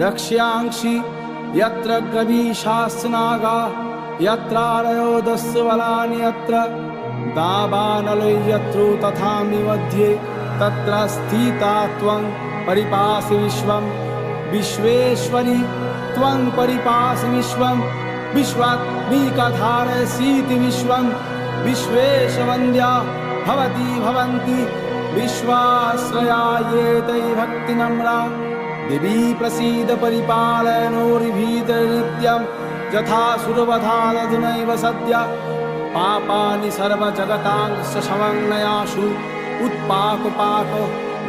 रक्ष्यांसि यत्र गवीशास्नागा यत्रारयो दस्यबलानि यत्र दावानलो यत्रो तथा मध्ये तत्र स्थिता त्वं परिपासि विश्वं विश्वेश्वरी त्वं परिपासि विश्वं विश्वात्मिकधारयसीति विश्वं विश्वेशवन्द्या भवती भवन्ति विश्वाश्रया ये तै भक्तिनम्रा देवी प्रसीद परिपालयनोर्भीतनित्यं यथा सुरवधादधुनैव सद्य पापानि सर्वजगतांश्च समन्वयासु उत्पाकपाक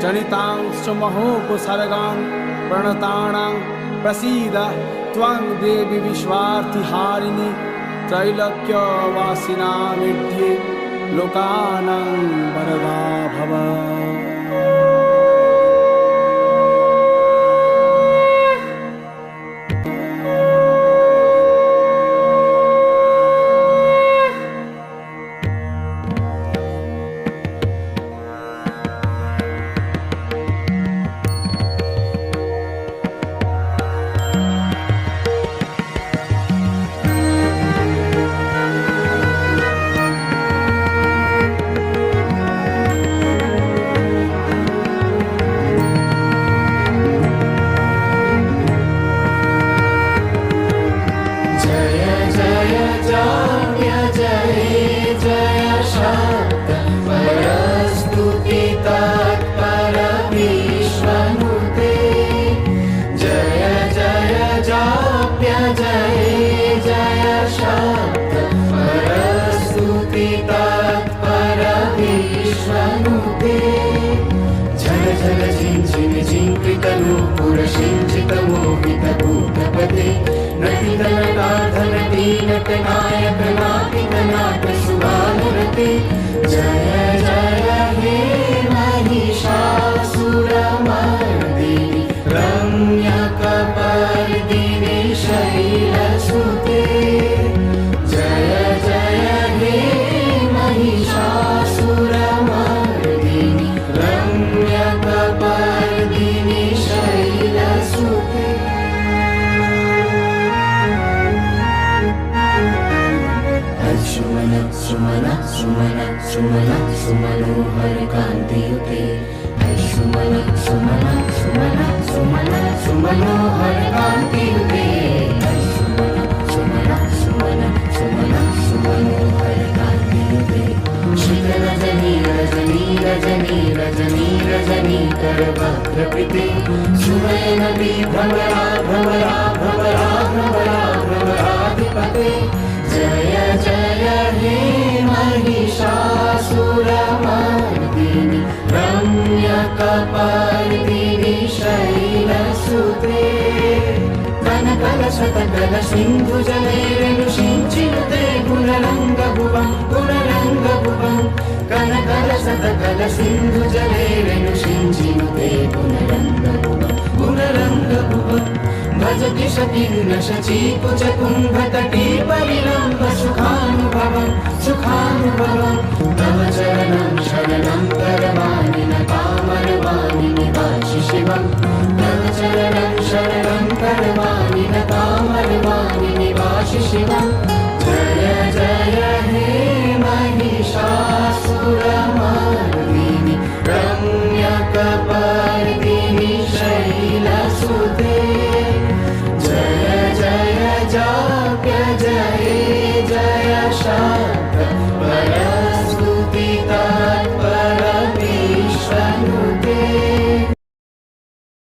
जनितांश्च महोपसर्गान् प्रणतानां प्रसीद त्वं देवी विश्वार्थिहारिणि त्रैलोक्यवासिनामिध्ये लोकानां वरदा भव।